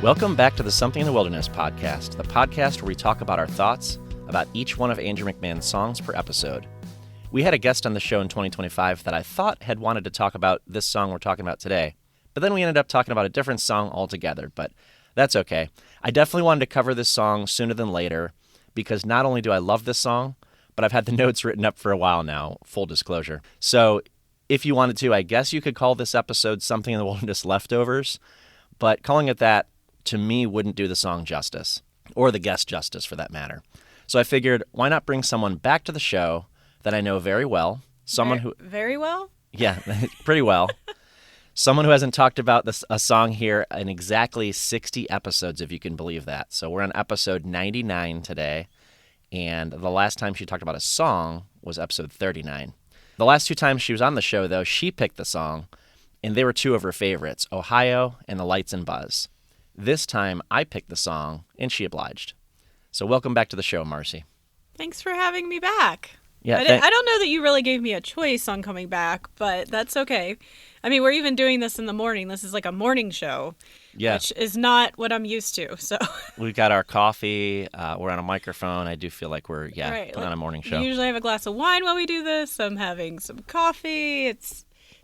Welcome back to the Something in the Wilderness podcast, the podcast where we talk about our thoughts about each one of Andrew McMahon's songs per episode. We had a guest on the show in 2025 that I thought had wanted to talk about this song we're talking about today, but then we ended up talking about a different song altogether, but that's okay. I definitely wanted to cover this song sooner than later because not only do I love this song, but I've had the notes written up for a while now, full disclosure. So if you wanted to, I guess you could call this episode Something in the Wilderness Leftovers, but calling it that to me wouldn't do the song justice, or the guest justice for that matter. So I figured, why not bring someone back to the show that I know very well, someone who... Very well? Yeah, pretty well. Someone who hasn't talked about a song here in exactly 60 episodes, if you can believe that. So we're on episode 99 today, and the last time she talked about a song was episode 39. The last two times she was on the show, though, she picked the song, and they were two of her favorites, Ohio and The Lights and Buzz. This time, I picked the song, and she obliged. So welcome back to the show, Marci. Thanks for having me back. Yeah, I don't know that you really gave me a choice on coming back, but that's okay. I mean, we're even doing this in the morning. This is like a morning show, which is not what I'm used to. So we've got our coffee. We're on a microphone. I do feel like we're putting on a morning show. We usually have a glass of wine while we do this. I'm having some coffee. It's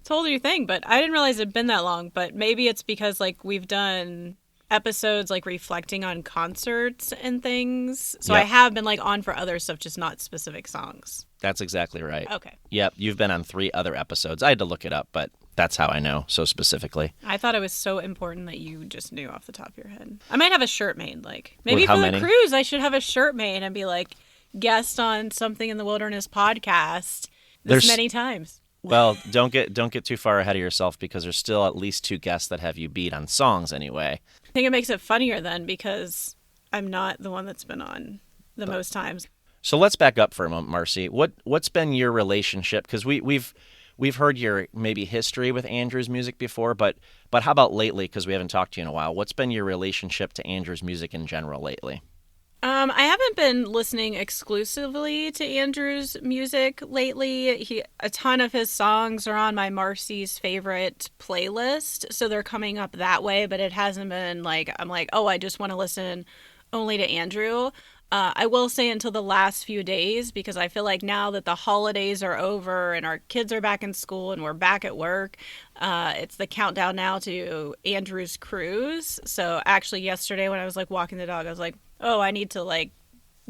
a whole new thing, but I didn't realize it'd been that long. But maybe it's because like we've done episodes like reflecting on concerts and things. So I have been like on for other stuff, just not specific songs. That's exactly right. Okay. Yep, you've been on 3 other episodes. I had to look it up, but that's how I know so specifically. I thought it was so important that you just knew off the top of your head. I might have a shirt made. Like maybe for the cruise, I should have a shirt made and be like guest on Something in the Wilderness podcast many times. Well, don't get too far ahead of yourself because there's still at least 2 guests that have you beat on songs anyway. I think it makes it funnier then because I'm not the one that's been on the most times. So let's back up for a moment, Marci. What's been your relationship? Because we've heard your maybe history with Andrew's music before, but how about lately? Because we haven't talked to you in a while. What's been your relationship to Andrew's music in general lately? I haven't been listening exclusively to Andrew's music lately. A ton of his songs are on my Marci's favorite playlist, so they're coming up that way, but it hasn't been like, I'm like, oh, I just want to listen only to Andrew. I will say until the last few days, because I feel like now that the holidays are over and our kids are back in school and we're back at work, it's the countdown now to Andrew's cruise. So actually yesterday when I was like walking the dog, I was like, oh, I need to like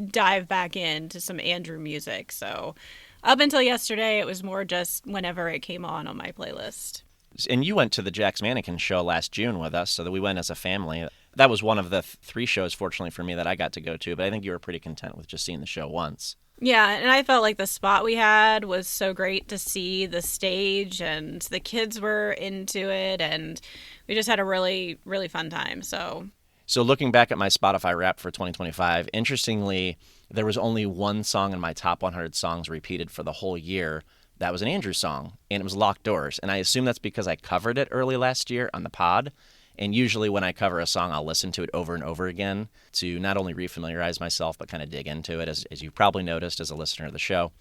dive back into some Andrew music. So up until yesterday, it was more just whenever it came on my playlist. And you went to the Jack's Mannequin show last June with us, so that we went as a family. That was one of the 3 shows, fortunately for me, that I got to go to, but I think you were pretty content with just seeing the show once. Yeah, and I felt like the spot we had was so great to see the stage, and the kids were into it, and we just had a really, really fun time. So looking back at my Spotify Wrapped for 2025, interestingly, there was only one song in my top 100 songs repeated for the whole year. That was an Andrew song, and it was Locked Doors. And I assume that's because I covered it early last year on the pod. And usually when I cover a song, I'll listen to it over and over again to not only refamiliarize myself, but kind of dig into it, as you probably noticed as a listener of the show.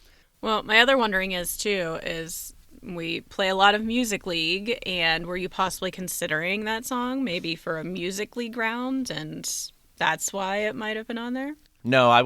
Well, my other wondering is we play a lot of Music League, and were you possibly considering that song maybe for a Music League round, and that's why it might have been on there? No,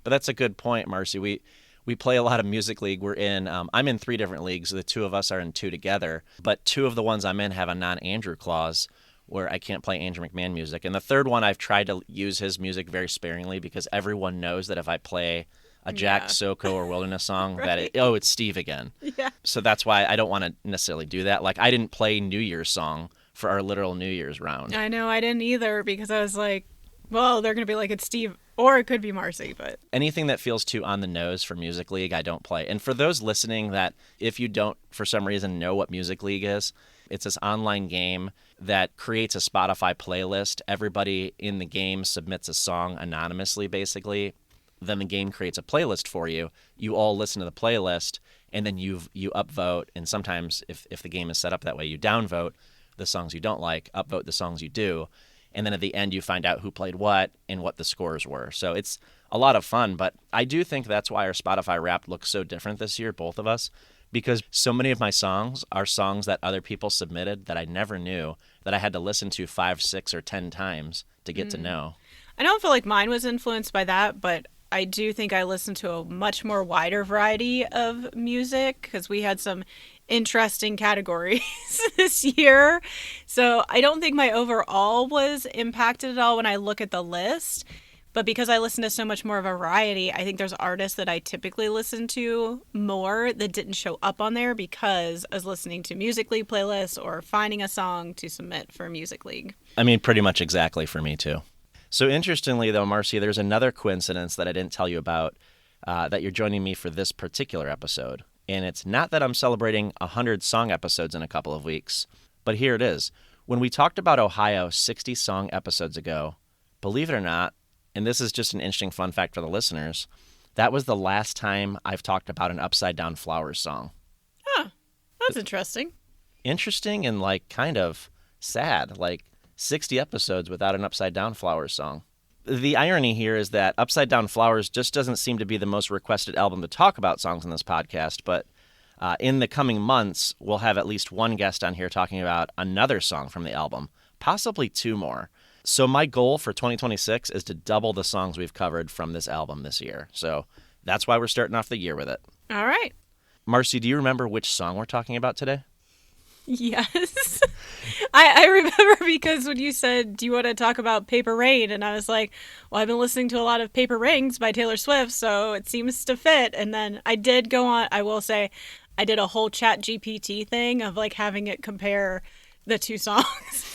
but that's a good point, Marci. We play a lot of Music League. We're in, I'm in 3 different leagues. The 2 of us are in 2 together, but 2 of the ones I'm in have a non-Andrew clause where I can't play Andrew McMahon music. And the 3rd one, I've tried to use his music very sparingly because everyone knows that if I play a Jack Soko or Wilderness song, right. It's Steve again. Yeah. So that's why I don't want to necessarily do that. Like, I didn't play New Year's song for our literal New Year's round. I know, I didn't either because I was like, well, they're going to be like, it's Steve, or it could be Marci, but... Anything that feels too on the nose for Music League, I don't play. And for those listening that, if you don't, for some reason, know what Music League is, it's this online game that creates a Spotify playlist. Everybody in the game submits a song anonymously, basically. Then the game creates a playlist for you. You all listen to the playlist, and then you upvote. And sometimes, if the game is set up that way, you downvote the songs you don't like, upvote the songs you do. And then at the end, you find out who played what and what the scores were. So it's a lot of fun. But I do think that's why our Spotify Wrapped looks so different this year, both of us, because so many of my songs are songs that other people submitted that I never knew, that I had to listen to 5, 6, or 10 times to get to know. I don't feel like mine was influenced by that, but I do think I listened to a much more wider variety of music because we had some interesting categories this year. So I don't think my overall was impacted at all when I look at the list. But because I listen to so much more of a variety, I think there's artists that I typically listen to more that didn't show up on there because I was listening to Music League playlists or finding a song to submit for Music League. I mean, pretty much exactly for me, too. So interestingly, though, Marci, there's another coincidence that I didn't tell you about that you're joining me for this particular episode. And it's not that I'm celebrating 100 song episodes in a couple of weeks, but here it is. When we talked about Ohio 60 song episodes ago, believe it or not, and this is just an interesting fun fact for the listeners, that was the last time I've talked about an Upside Down Flowers song. Huh. That's interesting. Interesting and kind of sad, 60 episodes without an Upside Down Flowers song. The irony here is that Upside Down Flowers just doesn't seem to be the most requested album to talk about songs in this podcast, but in the coming months, we'll have at least one guest on here talking about another song from the album, possibly 2 more. So my goal for 2026 is to double the songs we've covered from this album this year. So that's why we're starting off the year with it. All right. Marci, do you remember which song we're talking about today? Yes. I remember because when you said, do you want to talk about Paper Rain? And I was like, well, I've been listening to a lot of Paper Rings by Taylor Swift, so it seems to fit. And then I did go on, I will say, I did a whole Chat GPT thing of having it compare the 2 songs.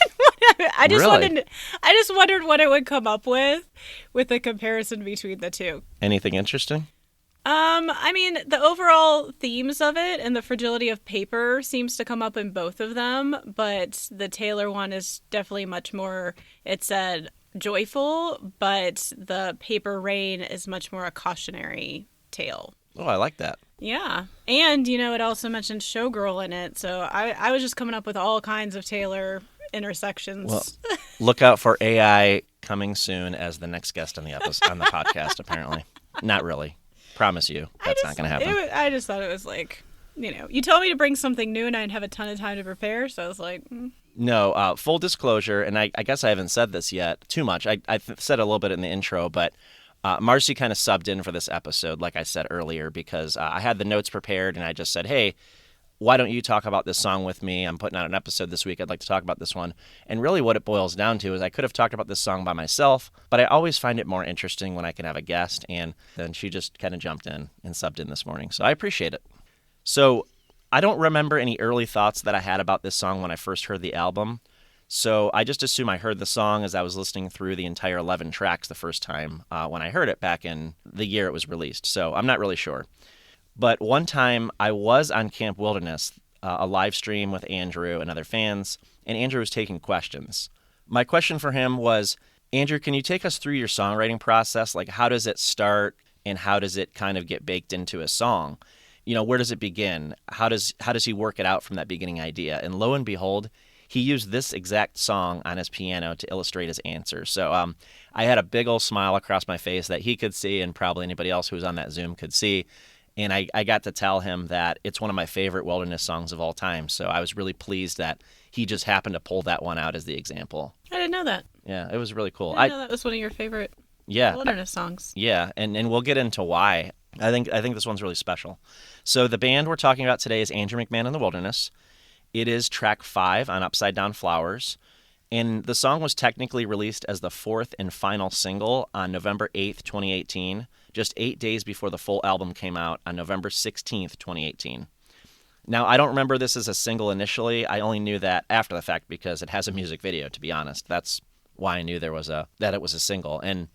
I just wondered what it would come up with the comparison between the 2. Anything interesting? I mean, the overall themes of it and the fragility of paper seems to come up in both of them, but the Taylor one is definitely much more, it said, joyful, but the Paper Rain is much more a cautionary tale. Oh, I like that. Yeah. And, it also mentioned Showgirl in it, so I was just coming up with all kinds of Taylor intersections. Well, look out for AI coming soon as the next guest on the episode, on the podcast, apparently. Not really. Promise you, that's not going to happen. I just thought it was you told me to bring something new and I didn't have a ton of time to prepare, so I was like... No, full disclosure, and I guess I haven't said this yet too much. I said a little bit in the intro, but Marci kind of subbed in for this episode, like I said earlier, because I had the notes prepared and I just said, hey, why don't you talk about this song with me? I'm putting out an episode this week. I'd like to talk about this one. And really what it boils down to is I could have talked about this song by myself, but I always find it more interesting when I can have a guest. And then she just kind of jumped in and subbed in this morning. So I appreciate it. So I don't remember any early thoughts that I had about this song when I first heard the album. So I just assume I heard the song as I was listening through the entire 11 tracks the first time when I heard it back in the year it was released. So I'm not really sure. But one time I was on Camp Wilderness, a live stream with Andrew and other fans, and Andrew was taking questions. My question for him was, Andrew, can you take us through your songwriting process? How does it start and how does it kind of get baked into a song? Where does it begin? How does he work it out from that beginning idea? And lo and behold, he used this exact song on his piano to illustrate his answer. So I had a big old smile across my face that he could see and probably anybody else who was on that Zoom could see. And I got to tell him that it's one of my favorite Wilderness songs of all time. So I was really pleased that he just happened to pull that one out as the example. I didn't know that. Yeah, it was really cool. I didn't know that was one of your favorite Wilderness songs. Yeah, and we'll get into why. I think this one's really special. So the band we're talking about today is Andrew McMahon and the Wilderness. It is track 5 on Upside Down Flowers. And the song was technically released as the 4th and final single on November 8th, 2018, just 8 days before the full album came out on November 16th, 2018. Now, I don't remember this as a single initially. I only knew that after the fact because it has a music video, to be honest. That's why I knew that it was a single. And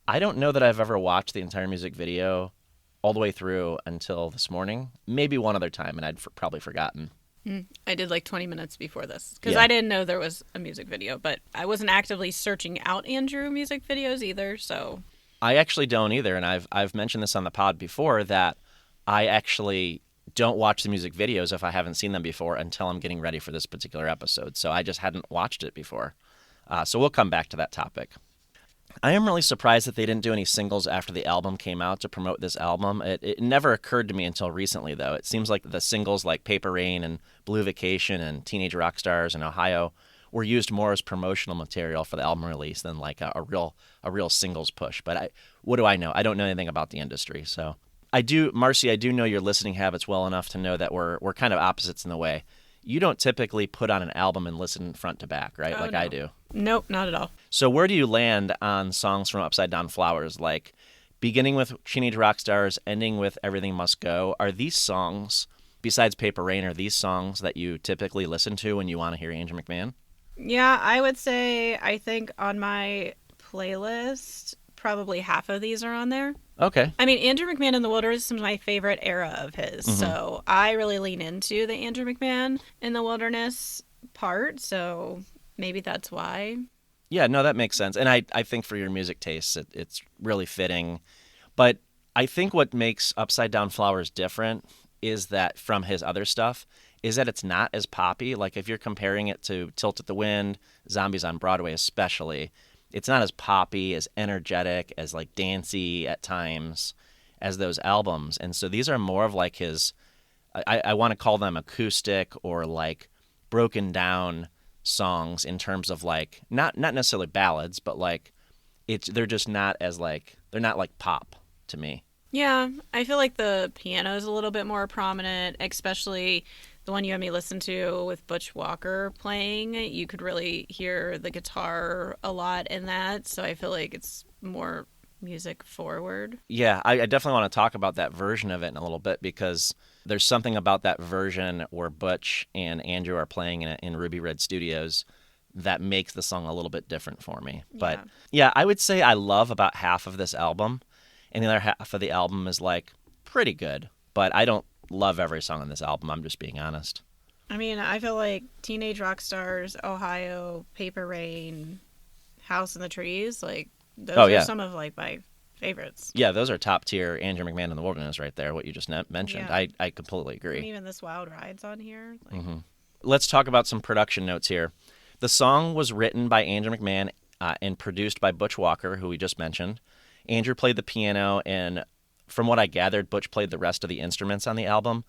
I don't know that I've ever watched the entire music video all the way through until this morning. Maybe one other time, and I'd probably forgotten. I did 20 minutes before this because I didn't know there was a music video, but I wasn't actively searching out Andrew music videos either, so... I actually don't either, and I've mentioned this on the pod before that I actually don't watch the music videos if I haven't seen them before until I'm getting ready for this particular episode, so I just hadn't watched it before. So we'll come back to that topic. I am really surprised that they didn't do any singles after the album came out to promote this album. It never occurred to me until recently, though. It seems like the singles like Paper Rain and Blue Vacation and Teenage Rockstars and Ohio were used more as promotional material for the album release than like a real singles push. But what do I know? I don't know anything about the industry. So Marci, I do know your listening habits well enough to know that we're kind of opposites in the way. You don't typically put on an album and listen front to back, right? Oh, like no. I do. Nope, not at all. So where do you land on songs from Upside Down Flowers? Like beginning with Teenage Rockstars, ending with Everything Must Go. Are these songs, besides Paper Rain, are these songs that you typically listen to when you want to hear Andrew McMahon? Yeah, I would say I think on my playlist, probably half of these are on there. Okay. I mean, Andrew McMahon in the Wilderness is my favorite era of his. Mm-hmm. So I really lean into the Andrew McMahon in the Wilderness part. So maybe that's why. Yeah, no, that makes sense. And I think for your music tastes, it's really fitting. But I think what makes Upside Down Flowers different is that from his other stuff is that it's not as poppy. Like if you're comparing it to Tilt at the Wind, Zombies on Broadway especially, it's not as poppy, as energetic, as like dancey at times as those albums. And so these are more of like his, I want to call them acoustic or like broken down songs in terms of like, not necessarily ballads, but like they're just not as like, they're not like pop to me. Yeah, I feel like the piano is a little bit more prominent, especially the one you had me listen to with Butch Walker playing. You could really hear the guitar a lot in that, so I feel like it's more music forward. Yeah, I definitely want to talk about that version of it in a little bit because there's something about that version where Butch and Andrew are playing in Ruby Red Studios that makes the song a little bit different for me. But yeah, I would say I love about half of this album, and the other half of the album is like pretty good, but I don't love every song on this album. I'm just being honest. I mean, I feel like Teenage Rockstars, Ohio, Paper Rain, House in the Trees, like those are some of like my favorites. Yeah, those are top tier Andrew McMahon in the Wilderness right there, what you just mentioned. Yeah. I completely agree. And even This Wild Ride's on here. Like... Mm-hmm. Let's talk about some production notes here. The song was written by Andrew McMahon and produced by Butch Walker, who we just mentioned. Andrew played the piano, and from what I gathered, Butch played the rest of the instruments on the album.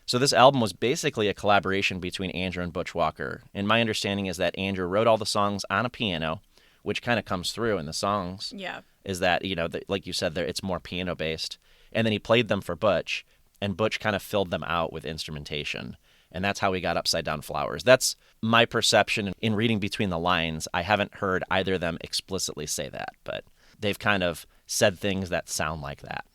So this album was basically a collaboration between Andrew and Butch Walker. And my understanding is that Andrew wrote all the songs on a piano, which kind of comes through in the songs. Yeah. Is that, like you said, it's more piano-based. And then he played them for Butch, and Butch kind of filled them out with instrumentation. And that's how we got Upside Down Flowers. That's my perception in reading between the lines. I haven't heard either of them explicitly say that, but they've kind of said things that sound like that.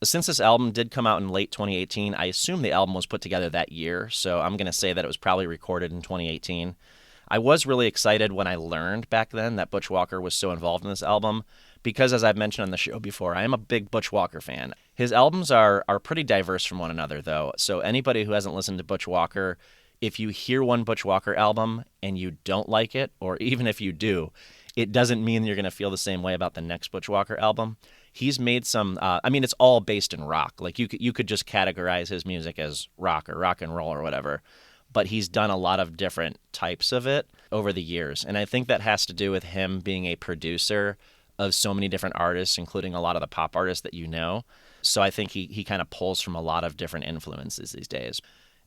Since this album did come out in late 2018, I assume the album was put together that year, so I'm going to say that it was probably recorded in 2018. I was really excited when I learned back then that Butch Walker was so involved in this album because, as I've mentioned on the show before, I am a big Butch Walker fan. His albums are pretty diverse from one another, though, so anybody who hasn't listened to Butch Walker, if you hear one Butch Walker album and you don't like it, or even if you do, it doesn't mean you're going to feel the same way about the next Butch Walker album. He's made some, it's all based in rock. Like you could just categorize his music as rock or rock and roll or whatever. But he's done a lot of different types of it over the years. And I think that has to do with him being a producer of so many different artists, including a lot of the pop artists that you know. So I think he kind of pulls from a lot of different influences these days.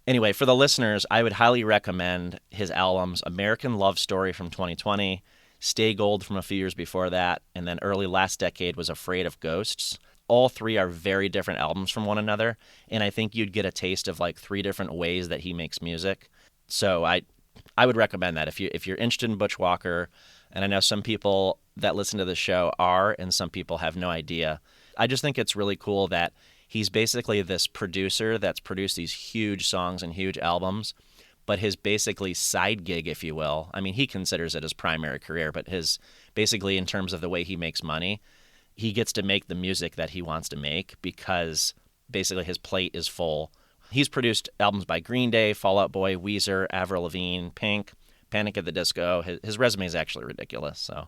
Anyway, for the listeners, I would highly recommend his albums American Love Story from 2020, Stay Gold from a few years before that, and then early last decade was Afraid of Ghosts. All three are very different albums from one another, and I think you'd get a taste of like three different ways that he makes music. So I would recommend that if you're interested in Butch Walker, and I know some people that listen to the show are, and some people have no idea. I just think it's really cool that he's basically this producer that's produced these huge songs and huge albums, but his basically side gig, if you will, I mean, he considers it his primary career, but his basically in terms of the way he makes money, he gets to make the music that he wants to make because basically his plate is full. He's produced albums by Green Day, Fall Out Boy, Weezer, Avril Lavigne, Pink, Panic at the Disco. His resume is actually ridiculous. So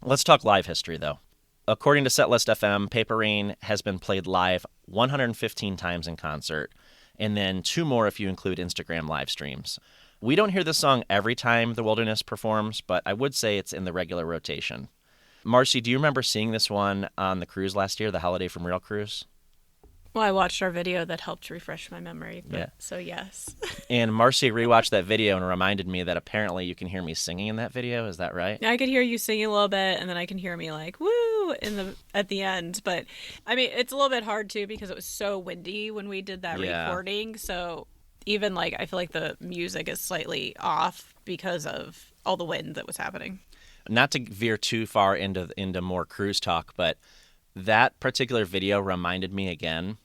let's talk live history, though. According to Setlist FM, Paper Rain has been played live 115 times in concert, and then 2 more if you include Instagram live streams. We don't hear this song every time The Wilderness performs, but I would say it's in the regular rotation. Marci, do you remember seeing this one on the cruise last year, the Holiday from Real cruise? Well, I watched our video that helped refresh my memory, but, Yeah. so yes. And Marci rewatched that video and reminded me that apparently you can hear me singing in that video. Is that right? I could hear you singing a little bit, and then I can hear me like woo at the end. But I mean, it's a little bit hard too because it was so windy when we did that recording. So even like I feel like the music is slightly off because of all the wind that was happening. Not to veer too far into more cruise talk, but that particular video reminded me again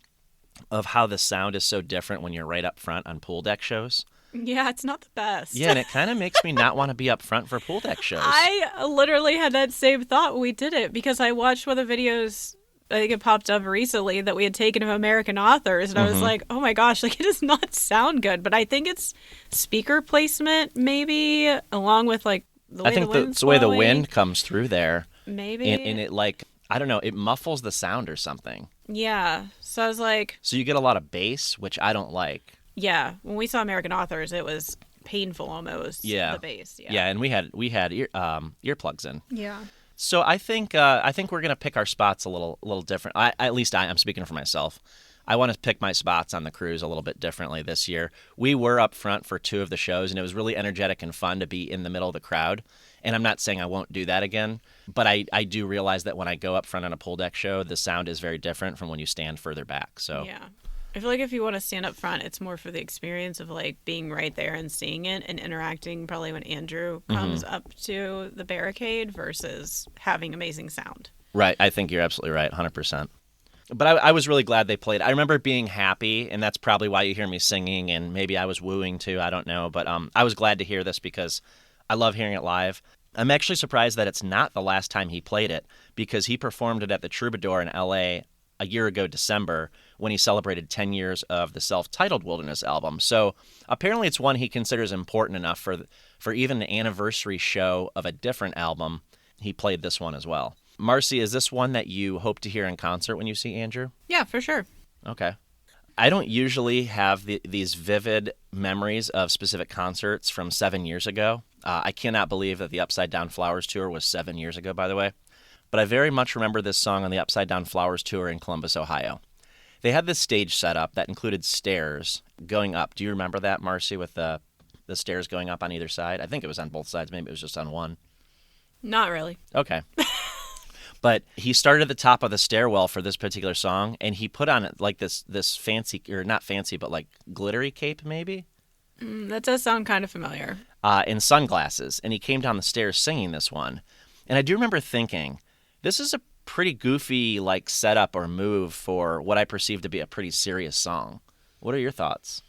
of how the sound is so different when you're right up front on pool deck shows. Yeah, it's not the best. Yeah, and it kind of makes me not want to be up front for pool deck shows. I literally had that same thought when we did it because I watched one of the videos, I think it popped up recently, that we had taken of American authors, and I was like, oh my gosh, like it does not sound good. But I think it's speaker placement maybe, along with like the way the wind's it's the way the wind comes through there. Maybe. And it like, I don't know, it muffles the sound or something. Yeah. So I was like... So you get a lot of bass, which I don't like. Yeah. When we saw American Authors, it was painful almost. Yeah. The bass. Yeah. Yeah, and we had earplugs in. Yeah. So I think we're gonna pick our spots a little different. At least I'm speaking for myself. I want to pick my spots on the cruise a little bit differently this year. We were up front for 2 of the shows, and it was really energetic and fun to be in the middle of the crowd. And I'm not saying I won't do that again, but I do realize that when I go up front on a pool deck show, the sound is very different from when you stand further back. So yeah. I feel like if you want to stand up front, it's more for the experience of like being right there and seeing it and interacting probably when Andrew comes up to the barricade versus having amazing sound. Right. I think you're absolutely right, 100%. But I was really glad they played. I remember being happy, and that's probably why you hear me singing, and maybe I was wooing too. I don't know. But I was glad to hear this because I love hearing it live. I'm actually surprised that it's not the last time he played it because he performed it at the Troubadour in L.A. a year ago, December, when he celebrated 10 years of the self-titled Wilderness album. So apparently it's one he considers important enough for even an anniversary show of a different album. He played this one as well. Marci, is this one that you hope to hear in concert when you see Andrew? Yeah, for sure. Okay. I don't usually have these vivid memories of specific concerts from 7 years ago. I cannot believe that the Upside Down Flowers tour was 7 years ago, by the way. But I very much remember this song on the Upside Down Flowers tour in Columbus, Ohio. They had this stage set up that included stairs going up. Do you remember that, Marci, with the stairs going up on either side? I think it was on both sides. Maybe it was just on one. Not really. Okay. But he started at the top of the stairwell for this particular song, and he put on like this fancy, or not fancy, but like glittery cape maybe? That does sound kind of familiar. And sunglasses, and he came down the stairs singing this one. And I do remember thinking, this is a pretty goofy like setup or move for what I perceive to be a pretty serious song. What are your thoughts?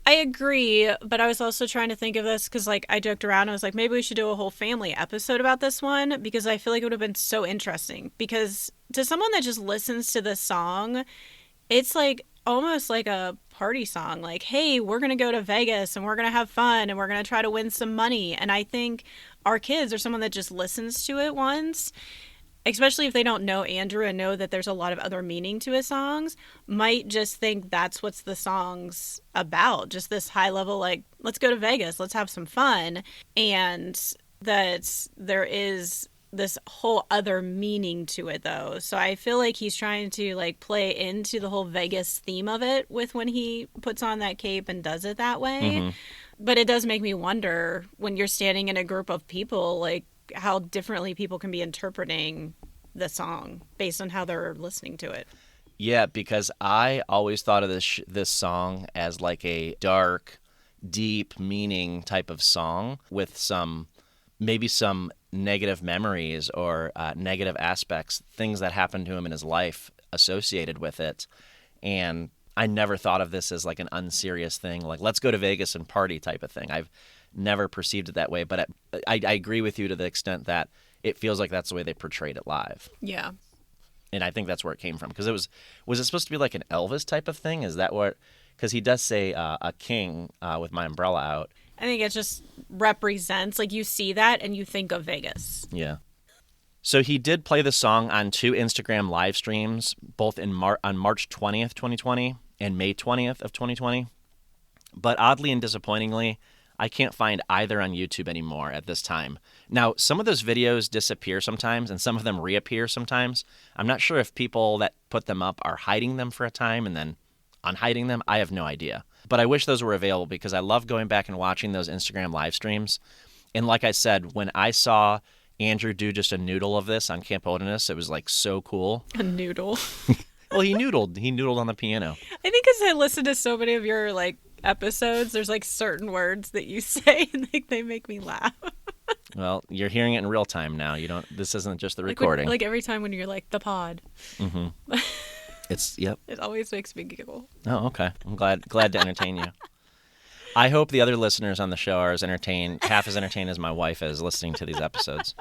I agree, but I was also trying to think of this because, like, I joked around. I was like, maybe we should do a whole family episode about this one because I feel like it would have been so interesting. Because to someone that just listens to this song, it's like almost like a party song. Like, hey, we're going to go to Vegas and we're going to have fun and we're going to try to win some money. And I think our kids or someone that just listens to it once, especially if they don't know Andrew and know that there's a lot of other meaning to his songs, might just think that's what's the song's about. Just this high level, like, let's go to Vegas, let's have some fun. And that there is this whole other meaning to it, though. So I feel like he's trying to, like, play into the whole Vegas theme of it with when he puts on that cape and does it that way. Mm-hmm. But it does make me wonder when you're standing in a group of people, like, how differently people can be interpreting the song based on how they're listening to it. Yeah, because I always thought of this song as like a dark, deep meaning type of song with maybe some negative memories or negative aspects, things that happened to him in his life associated with it. And I never thought of this as like an unserious thing, like let's go to Vegas and party type of thing. I've never perceived it that way, but I agree with you to the extent that it feels like that's the way they portrayed it live. Yeah. And I think that's where it came from. Because was it supposed to be like an Elvis type of thing? Is that what? Because he does say a king with my umbrella out. I think it just represents, like, you see that and you think of Vegas. Yeah. So he did play the song on 2 Instagram live streams, both on March 20th, 2020 and May 20th of 2020. But oddly and disappointingly, I can't find either on YouTube anymore at this time. Now, some of those videos disappear sometimes, and some of them reappear sometimes. I'm not sure if people that put them up are hiding them for a time and then unhiding them. I have no idea. But I wish those were available because I love going back and watching those Instagram live streams. And like I said, when I saw Andrew do just a noodle of this on Camp Wilderness, it was like so cool. A noodle. Well, he noodled. He noodled on the piano. I think as I listen to so many of your like episodes, there's like certain words that you say and they make me laugh. Well, you're hearing it in real time now. You don't. This isn't just the Like recording. like every time when you're like the pod. Mm-hmm. It's yep. It always makes me giggle. Oh, okay. I'm glad to entertain you. I hope the other listeners on the show are half as entertained as my wife is listening to these episodes.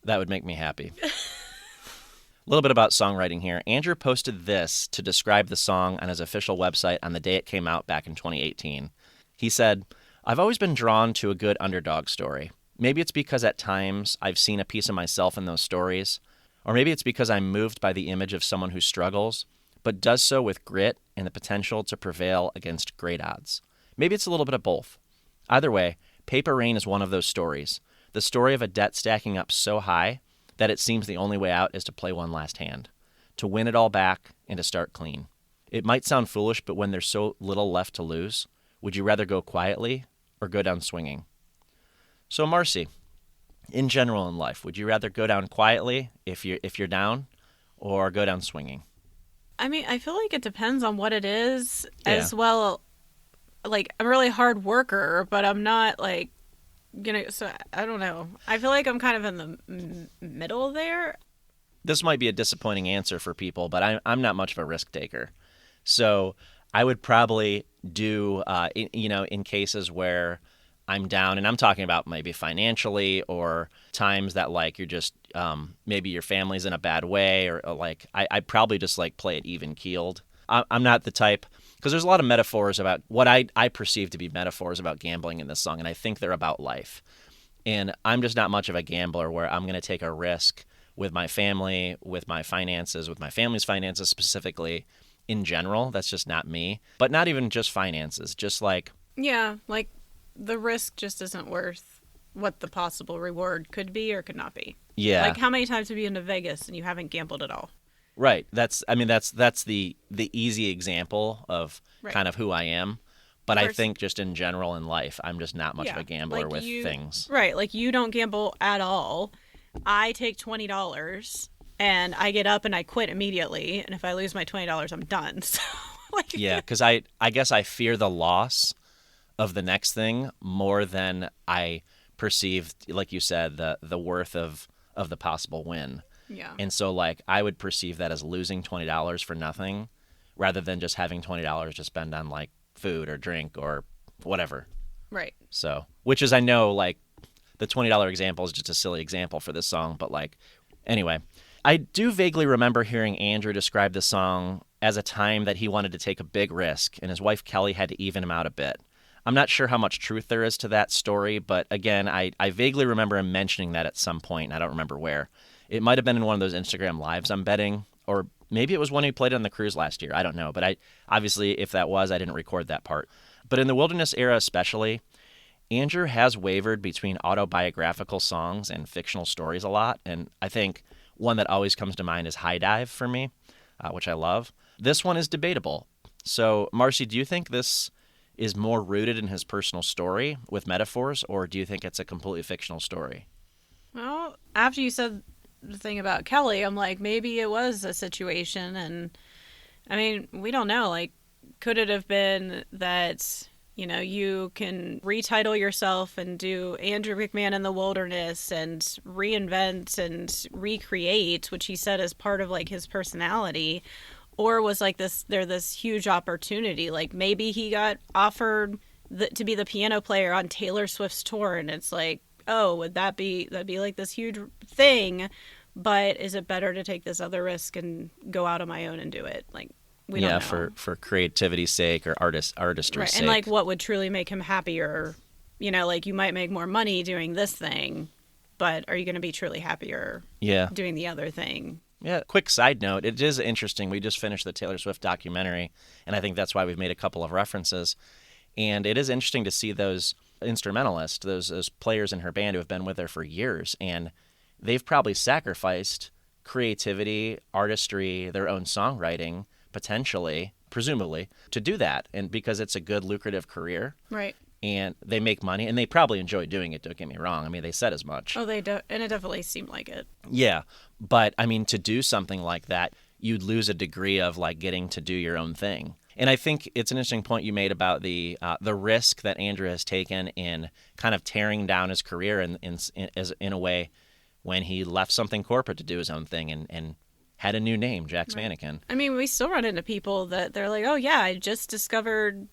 That would make me happy. A little bit about songwriting here. Andrew posted this to describe the song on his official website on the day it came out back in 2018. He said, "I've always been drawn to a good underdog story. Maybe it's because at times I've seen a piece of myself in those stories, or maybe it's because I'm moved by the image of someone who struggles, but does so with grit and the potential to prevail against great odds. Maybe it's a little bit of both. Either way, Paper Rain is one of those stories. The story of a debt stacking up so high that it seems the only way out is to play one last hand, to win it all back and to start clean. It might sound foolish, but when there's so little left to lose, would you rather go quietly or go down swinging?" So Marci, in general in life, would you rather go down quietly if you're down or go down swinging? I mean, I feel like it depends on what it is as Yeah. well. Like, I'm a really hard worker, but I'm not like, so I don't know. I feel like I'm kind of in the middle there. This might be a disappointing answer for people, but I'm not much of a risk taker. So I would probably do, in cases where I'm down, and I'm talking about maybe financially or times that like you're just, maybe your family's in a bad way or like, I'd probably just like play it even keeled. I'm not the type, because there's a lot of metaphors about what I perceive to be metaphors about gambling in this song, and I think they're about life. And I'm just not much of a gambler where I'm going to take a risk with my family, with my finances, with my family's finances specifically in general. That's just not me. But not even just finances, just like... Yeah, like the risk just isn't worth what the possible reward could be or could not be. Yeah. Like, how many times have you been to Vegas and you haven't gambled at all? Right. That's the easy example of kind of who I am. But I think just in general in life, I'm just not much of a gambler with things. Right. Like, you don't gamble at all. I take $20 and I get up and I quit immediately. And if I lose my $20, I'm done. So, like... Yeah, because I guess I fear the loss of the next thing more than I perceived, like you said, the worth of the possible win. Yeah. And so, like, I would perceive that as losing $20 for nothing rather than just having $20 to spend on, like, food or drink or whatever. Right. So, which is, I know, like, the $20 example is just a silly example for this song, but, like, anyway. I do vaguely remember hearing Andrew describe the song as a time that he wanted to take a big risk, and his wife Kelly had to even him out a bit. I'm not sure how much truth there is to that story, but again, I vaguely remember him mentioning that at some point. I don't remember where. It might have been in one of those Instagram lives, I'm betting, or maybe it was one he played on the cruise last year. I don't know, but obviously, if that was, I didn't record that part. But in the Wilderness era especially, Andrew has wavered between autobiographical songs and fictional stories a lot, and I think one that always comes to mind is High Dive for me, which I love. This one is debatable. So, Marci, do you think this is more rooted in his personal story with metaphors, or do you think it's a completely fictional story? Well, after you said the thing about Kelly, I'm like, maybe it was a situation. And I mean, we don't know. Like, could it have been that, you can retitle yourself and do Andrew McMahon in the Wilderness and reinvent and recreate, which he said is part of like his personality? Or was like this huge opportunity? Like, maybe he got offered to be the piano player on Taylor Swift's tour, and it's like, oh, would that'd be like this huge thing, but is it better to take this other risk and go out on my own and do it? Like, we don't know. for creativity's sake or artistry's sake. And like, what would truly make him happier? Like, you might make more money doing this thing, but are you going to be truly happier doing the other thing? Yeah, quick side note, it is interesting. We just finished the Taylor Swift documentary, and I think that's why we've made a couple of references. And it is interesting to see those instrumentalists, those players in her band who have been with her for years, and they've probably sacrificed creativity, artistry, their own songwriting, potentially, presumably, to do that. And because it's a good, lucrative career. Right. And they make money, and they probably enjoy doing it, don't get me wrong. I mean, they said as much. Oh, they do, and it definitely seemed like it. Yeah, but, I mean, to do something like that, you'd lose a degree of, like, getting to do your own thing. And I think it's an interesting point you made about the risk that Andrew has taken in kind of tearing down his career in a way when he left something corporate to do his own thing and had a new name, Jack's Mannequin. I mean, we still run into people that they're like, oh, yeah, I just discovered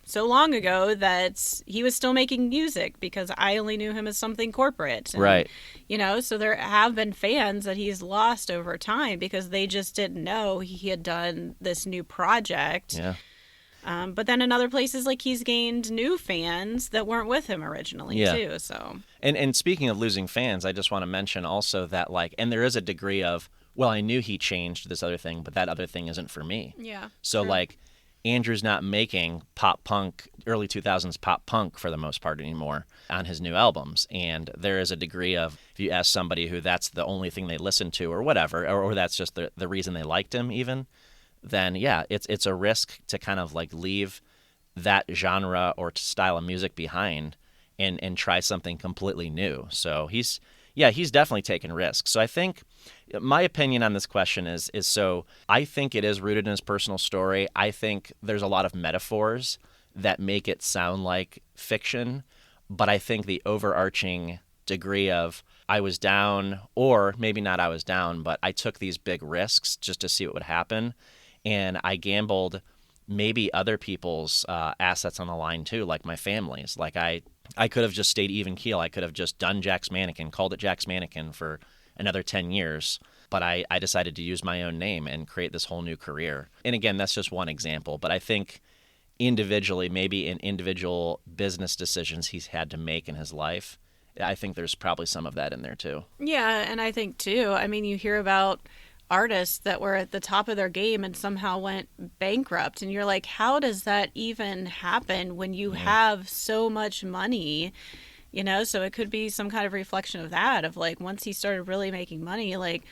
so long ago that he was still making music because I only knew him as something corporate. And, right. You know, so there have been fans that he's lost over time because they just didn't know he had done this new project. Yeah. But then in other places, like, he's gained new fans that weren't with him originally, too. So. And speaking of losing fans, I just want to mention also that, like, and there is a degree of, well, I knew he changed this other thing, but that other thing isn't for me. Yeah. So, true. like, Andrew's not making pop punk, early 2000s pop punk for the most part anymore on his new albums. And there is a degree of, if you ask somebody who that's the only thing they listen to or whatever, or that's just the reason they liked him even, then yeah, it's a risk to kind of like leave that genre or style of music behind and try something completely new. So he's definitely taken risks. So I think my opinion on this question is so I think it is rooted in his personal story. I think there's a lot of metaphors that make it sound like fiction, but I think the overarching degree of I was down, or maybe not I was down, but I took these big risks just to see what would happen. And I gambled maybe other people's assets on the line too, like my family's. Like I could have just stayed even keel. I could have just done Jack's Mannequin, called it Jack's Mannequin for another 10 years. But I decided to use my own name and create this whole new career. And again, that's just one example. But I think individually, maybe in individual business decisions he's had to make in his life, I think there's probably some of that in there too. Yeah, and I think too, I mean, you hear about artists that were at the top of their game and somehow went bankrupt, and you're like, how does that even happen when you have so much money? You know, so it could be some kind of reflection of that, of like, once he started really making money, like,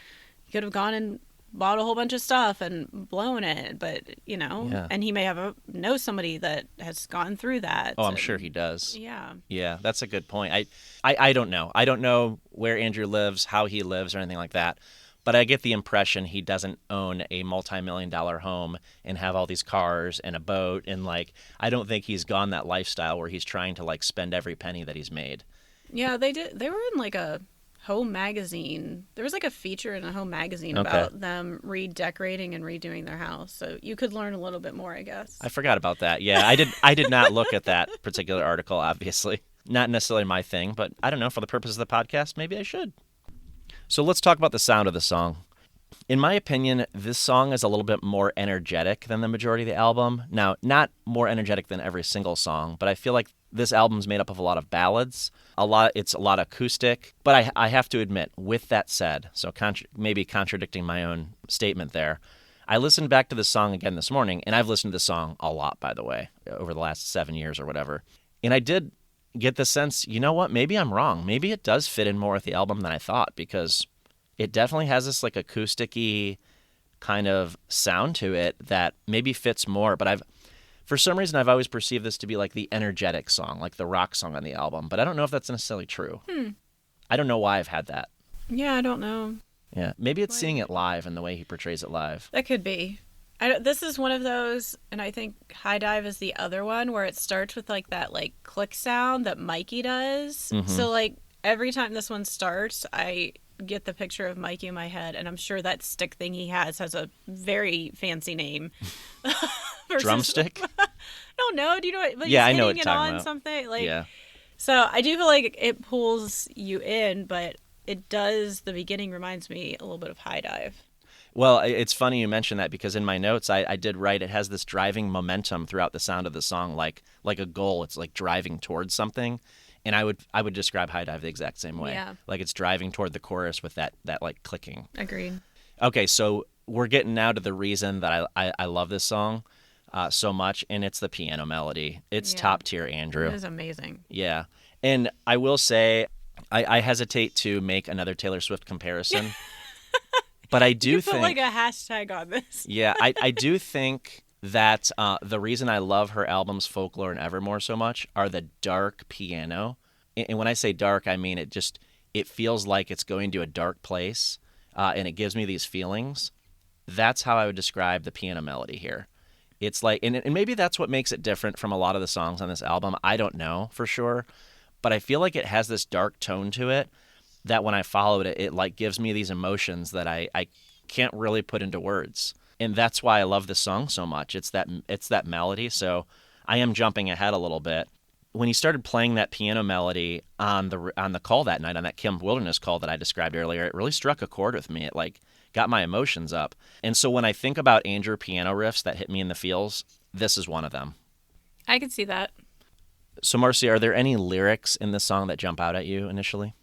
he could have gone and bought a whole bunch of stuff and blown it, but, you know, and he may know somebody that has gone through that. Oh, I'm sure he does. Yeah. Yeah, that's a good point. I don't know. I don't know where Andrew lives, how he lives, or anything like that. But I get the impression he doesn't own a multi-million-dollar home and have all these cars and a boat. And, like, I don't think he's gone that lifestyle where he's trying to, like, spend every penny that he's made. Yeah, they did. They were in, like, a home magazine. There was, like, a feature in a home magazine about them redecorating and redoing their house. So you could learn a little bit more, I guess. I forgot about that. Yeah, I did not look at that particular article, obviously. Not necessarily my thing, but I don't know. For the purpose of the podcast, maybe I should. So let's talk about the sound of the song. In my opinion, this song is a little bit more energetic than the majority of the album. Now, not more energetic than every single song, but I feel like this album's made up of a lot of ballads. It's a lot acoustic. But I have to admit, with that said, so maybe contradicting my own statement there, I listened back to the song again this morning, and I've listened to the song a lot, by the way, over the last 7 years or whatever. And I did get the sense, you know what, maybe I'm wrong. Maybe it does fit in more with the album than I thought, because it definitely has this like acoustic-y kind of sound to it that maybe fits more. But for some reason, I've always perceived this to be like the energetic song, like the rock song on the album. But I don't know if that's necessarily true. I don't know why I've had that. Yeah, I don't know. Yeah, maybe it's seeing it live and the way he portrays it live. That could be. This is one of those, and I think High Dive is the other one, where it starts with like that like click sound that Mikey does. Mm-hmm. So like every time this one starts, I get the picture of Mikey in my head, and I'm sure that stick thing he has a very fancy name. Drumstick? I don't know. Do you know what? But yeah, he's I know what hitting you're it talking on about. something. Like, yeah. So I do feel like it pulls you in, but it does. The beginning reminds me a little bit of High Dive. Well, it's funny you mentioned that, because in my notes I did write it has this driving momentum throughout the sound of the song, like a goal. It's like driving towards something. And I would describe High Dive the exact same way. Yeah. Like it's driving toward the chorus with that like clicking. Agreed. Okay, so we're getting now to the reason that I love this song. so much, and it's the piano melody. It's Yeah. top tier, Andrew. It is amazing. Yeah. And I will say, I hesitate to make another Taylor Swift comparison, but I do You could put think, like a hashtag on this. yeah, I do think that the reason I love her albums Folklore and Evermore so much are the dark piano. And when I say dark, I mean it feels like it's going to a dark place, and it gives me these feelings. That's how I would describe the piano melody here. It's like, and maybe that's what makes it different from a lot of the songs on this album. I don't know for sure, but I feel like it has this dark tone to it that when I followed it, it like gives me these emotions that I can't really put into words. And that's why I love this song so much. It's that melody. So I am jumping ahead a little bit. When he started playing that piano melody on the call that night, on that Kim Wilderness call that I described earlier, it really struck a chord with me. It like got my emotions up. And so when I think about Andrew piano riffs that hit me in the feels, this is one of them. I could see that. So Marci, are there any lyrics in this song that jump out at you initially?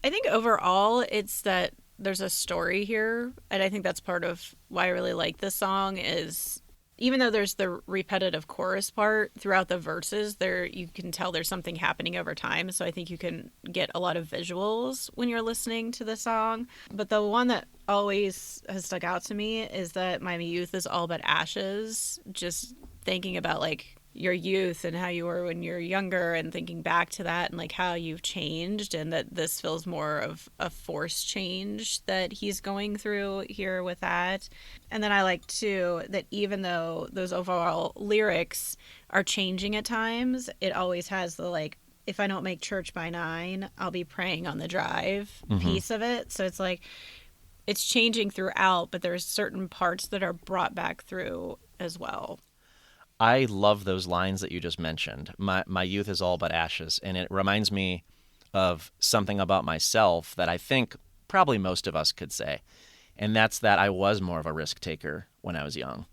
I think overall it's that there's a story here, and I think that's part of why I really like this song is even though there's the repetitive chorus part throughout the verses, there you can tell there's something happening over time. So I think you can get a lot of visuals when you're listening to the song. But the one that always has stuck out to me is that my youth is all but ashes. Just thinking about like your youth and how you were when you're younger and thinking back to that and like how you've changed, and that this feels more of a forced change that he's going through here with that. And then I like too that even though those overall lyrics are changing at times, it always has the like, if I don't make church by 9, I'll be praying on the drive piece of it. So it's like it's changing throughout, but there's certain parts that are brought back through as well. I love those lines that you just mentioned. My youth is all but ashes. And it reminds me of something about myself that I think probably most of us could say. And that's that I was more of a risk taker when I was young.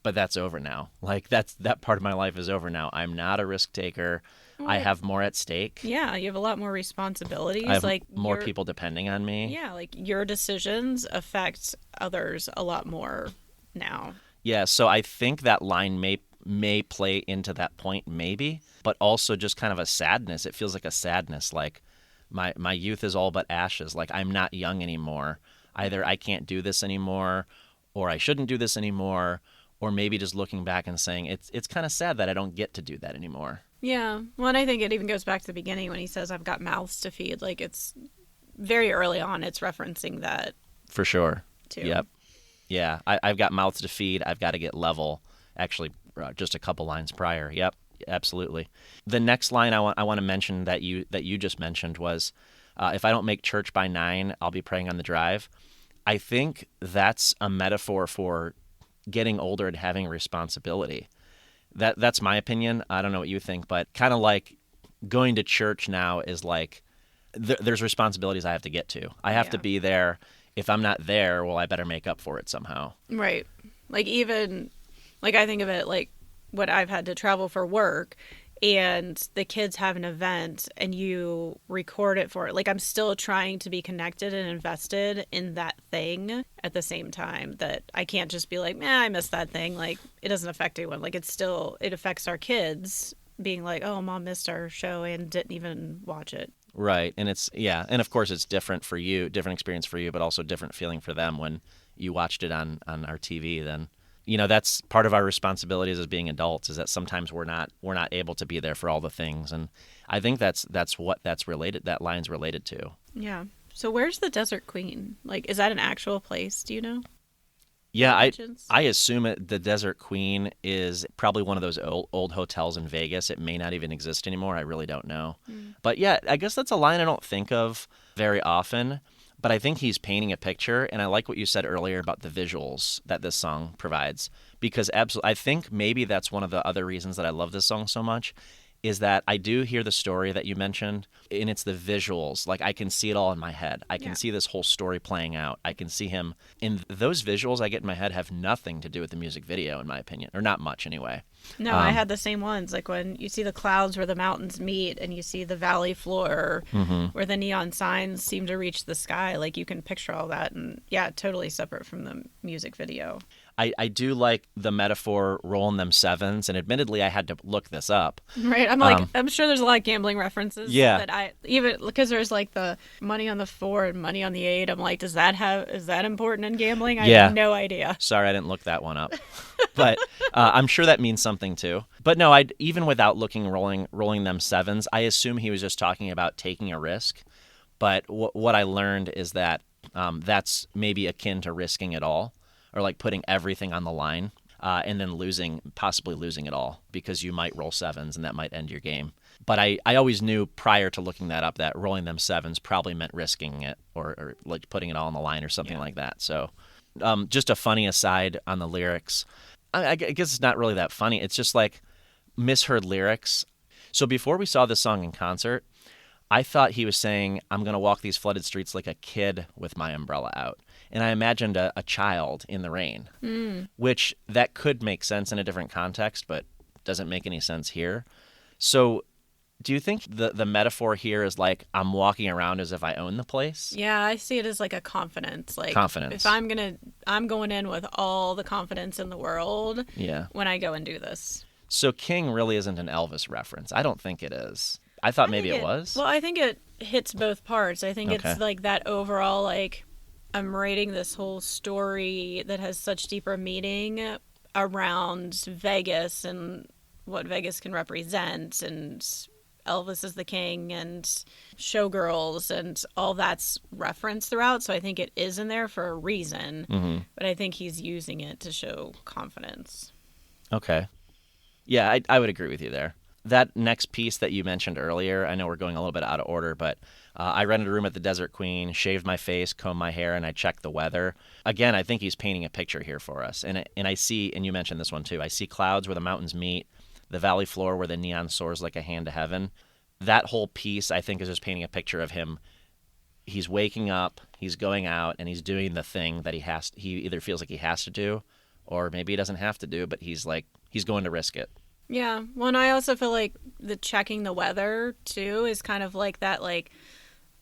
But that's over now. Like that part of my life is over now. I'm not a risk taker. I have more at stake. Yeah, you have a lot more responsibilities. I have like more people depending on me. Yeah, like your decisions affect others a lot more now. Yeah, so I think that line may play into that point maybe, but also just kind of a sadness. It feels like a sadness, like my youth is all but ashes. Like I'm not young anymore. Either I can't do this anymore, or I shouldn't do this anymore, or maybe just looking back and saying it's kind of sad that I don't get to do that anymore. Yeah, well, and I think it even goes back to the beginning when he says I've got mouths to feed. Like it's very early on, it's referencing that For sure. too. Yep. Yeah, I've got mouths to feed. I've got to get level. Actually, just a couple lines prior. Yep, absolutely. The next line I want to mention that you just mentioned was, if I don't make church by 9, I'll be praying on the drive. I think that's a metaphor for getting older and having a responsibility. That's my opinion. I don't know what you think, but kind of like going to church now is like there's responsibilities I have to get to. I have to be there. If I'm not there, well, I better make up for it somehow. Right. Like even like I think of it like when I've had to travel for work and the kids have an event and you record it for it. Like I'm still trying to be connected and invested in that thing at the same time, that I can't just be like, I missed that thing. Like it doesn't affect anyone. Like it affects our kids being like, oh, mom missed our show and didn't even watch it. Right. And and of course it's different for you, different experience for you, but also different feeling for them when you watched it on our TV. Then that's part of our responsibilities as being adults, is that sometimes we're not able to be there for all the things. And I think that's what that line's related to. Yeah. So where's the Desert Queen? Like, is that an actual place? Do you know? Yeah, I assume the Desert Queen is probably one of those old hotels in Vegas. It may not even exist anymore. I really don't know. But yeah, I guess that's a line I don't think of very often. But I think he's painting a picture, and I like what you said earlier about the visuals that this song provides. Because I think maybe that's one of the other reasons that I love this song so much, is that I do hear the story that you mentioned, and it's the visuals. Like I can see it all in my head. I can see this whole story playing out. I can see him. And those visuals I get in my head have nothing to do with the music video, in my opinion, or not much anyway. No, I had the same ones. Like when you see the clouds where the mountains meet and you see the valley floor where the neon signs seem to reach the sky, like you can picture all that. And yeah, totally separate from the music video. I do like the metaphor rolling them sevens, and admittedly I had to look this up. Right. I'm like, I'm sure there's a lot of gambling references. Yeah. That I even because there's like the money on the 4 and money on the 8. I'm like, is that important in gambling? I have no idea. Sorry, I didn't look that one up. But I'm sure that means something too. But no, even without rolling them sevens, I assume he was just talking about taking a risk. But what I learned is that that's maybe akin to risking it all, or like putting everything on the line and then possibly losing it all because you might roll sevens and that might end your game. But I always knew prior to looking that up that rolling them sevens probably meant risking it or like putting it all on the line or something like that. So just a funny aside on the lyrics. I guess it's not really that funny. It's just like misheard lyrics. So before we saw this song in concert, I thought he was saying, I'm going to walk these flooded streets like a kid with my umbrella out. And I imagined a child in the rain, which that could make sense in a different context, but doesn't make any sense here. So do you think the metaphor here is like I'm walking around as if I own the place? Yeah, I see it as like a confidence. Like confidence. If I'm going in with all the confidence in the world Yeah. when I go and do this. So King really isn't an Elvis reference. I don't think it is. I thought maybe it was. Well, I think it hits both parts. I think it's like that overall, like, I'm writing this whole story that has such deeper meaning around Vegas and what Vegas can represent, and Elvis is the king and showgirls and all that's referenced throughout. So I think it is in there for a reason, but I think he's using it to show confidence. Okay. Yeah, I would agree with you there. That next piece that you mentioned earlier, I know we're going a little bit out of order, but I rented a room at the Desert Queen, shaved my face, combed my hair, and I checked the weather. Again, I think he's painting a picture here for us. And I see, and you mentioned this one too, I see clouds where the mountains meet, the valley floor where the neon soars like a hand to heaven. That whole piece, I think, is just painting a picture of him. He's waking up, he's going out, and he's doing the thing that he either feels like he has to do, or maybe he doesn't have to do, but he's going to risk it. Yeah. Well, and I also feel like the checking the weather, too, is kind of like that, like,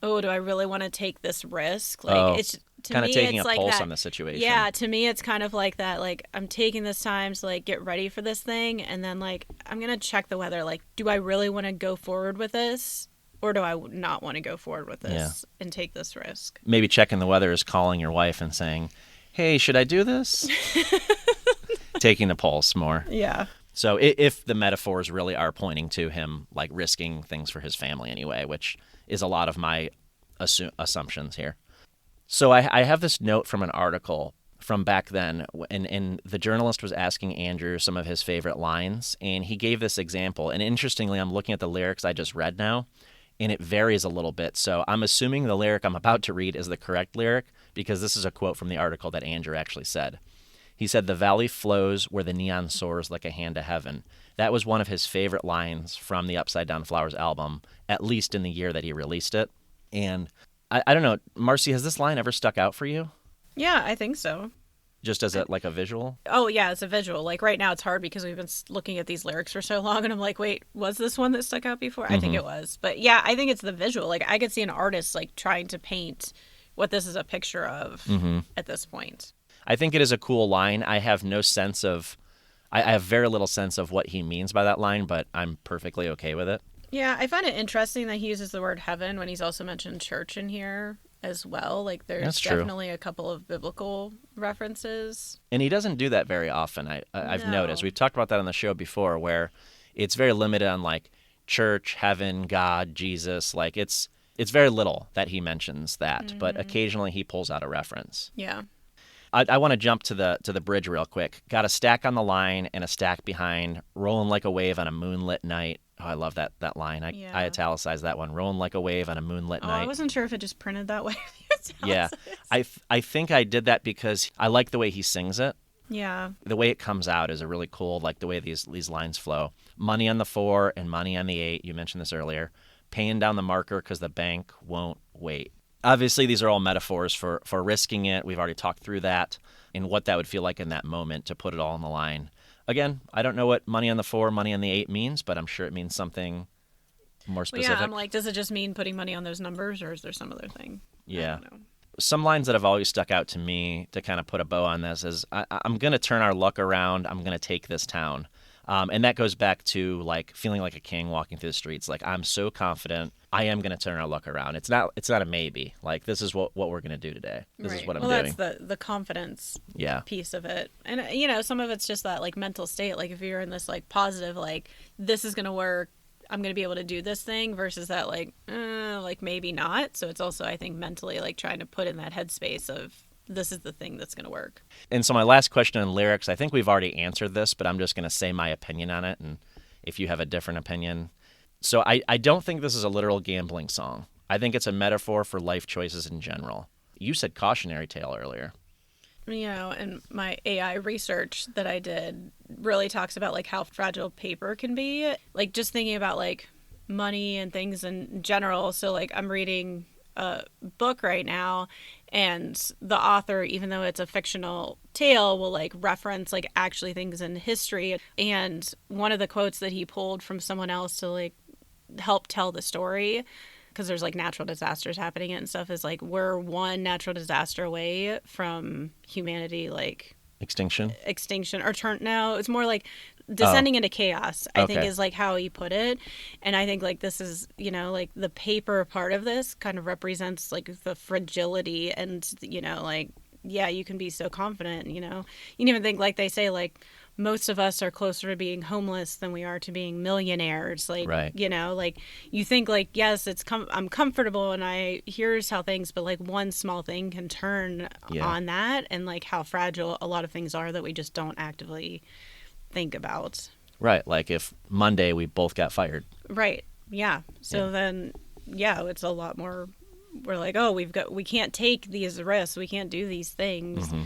oh, do I really want to take this risk? Like, it's to kind me, of taking it's a like pulse that, on the situation. Yeah, to me, it's kind of like that, like, I'm taking this time to, like, get ready for this thing, and then, like, I'm going to check the weather. Like, do I really want to go forward with this, or do I not want to go forward with this and take this risk? Maybe checking the weather is calling your wife and saying, hey, should I do this? Taking the pulse more. Yeah. So if the metaphors really are pointing to him, like, risking things for his family anyway, which is a lot of my assumptions here. So I have this note from an article from back then, and the journalist was asking Andrew some of his favorite lines, and he gave this example. And interestingly, I'm looking at the lyrics I just read now, and it varies a little bit. So I'm assuming the lyric I'm about to read is the correct lyric, because this is a quote from the article that Andrew actually said. He said, "The valley flows where the neon soars like a hand to heaven." That was one of his favorite lines from the Upside Down Flowers album, at least in the year that he released it. And I don't know, Marci, has this line ever stuck out for you? Yeah, I think so. Just as a visual? Oh, yeah, it's a visual. Like, right now it's hard because we've been looking at these lyrics for so long, and I'm like, wait, was this one that stuck out before? I think it was. But yeah, I think it's the visual. Like, I could see an artist, like, trying to paint what this is a picture of at this point. I think it is a cool line. I have no sense of, I have very little sense of what he means by that line, but I'm perfectly okay with it. Yeah, I find it interesting that he uses the word heaven when he's also mentioned church in here as well. Like, there's definitely a couple of biblical references. And he doesn't do that very often, I've noticed. We've talked about that on the show before, where it's very limited on, like, church, heaven, God, Jesus. Like, it's very little that he mentions that, but occasionally he pulls out a reference. Yeah. I want to jump to the bridge real quick. Got a stack on the line and a stack behind, rolling like a wave on a moonlit night. Oh, I love that line. I italicized that one. Rolling like a wave on a moonlit night. I wasn't sure if it just printed that way. Yeah. I think I did that because I like the way he sings it. Yeah. The way it comes out is a really cool, like the way these lines flow. Money on the 4 and money on the 8. You mentioned this earlier. Paying down the marker because the bank won't wait. Obviously, these are all metaphors for risking it. We've already talked through that and what that would feel like in that moment to put it all on the line. Again, I don't know what money on the 4, money on the 8 means, but I'm sure it means something more specific. Well, yeah, I'm like, does it just mean putting money on those numbers, or is there some other thing? Yeah. I don't know. Some lines that have always stuck out to me to kind of put a bow on this is, I'm going to turn our luck around. I'm going to take this town. And that goes back to like feeling like a king walking through the streets. Like, I'm so confident I am going to turn our luck around. It's not a maybe. Like, this is what we're going to do today. This is what I'm doing. That's the confidence piece of it. And, some of it's just that like mental state. Like if you're in this like positive, like this is going to work, I'm going to be able to do this thing, versus that like maybe not. So it's also, I think, mentally like trying to put in that headspace of this is the thing that's going to work. And so my last question on lyrics, I think we've already answered this, but I'm just going to say my opinion on it. And if you have a different opinion. So I don't think this is a literal gambling song. I think it's a metaphor for life choices in general. You said cautionary tale earlier. And my AI research that I did really talks about like how fragile paper can be. Like just thinking about like money and things in general. So like I'm reading a book right now, and the author, even though it's a fictional tale, will like reference like actually things in history. And one of the quotes that he pulled from someone else to like help tell the story, because there's like natural disasters happening and stuff, is like we're one natural disaster away from humanity like extinction or it's more like descending into chaos, I think is like how he put it. And I think like this is, like the paper part of this kind of represents like the fragility and, like, yeah, you can be so confident, you can even think like they say like most of us are closer to being homeless than we are to being millionaires. Like, right. Like you think like, yes, I'm comfortable and here's how things, but like one small thing can turn on that, and like how fragile a lot of things are that we just don't actively think about. Right. Like if Monday we both got fired. Right. Yeah. So then, it's a lot more, we're like, oh, we can't take these risks. We can't do these things. Mm-hmm.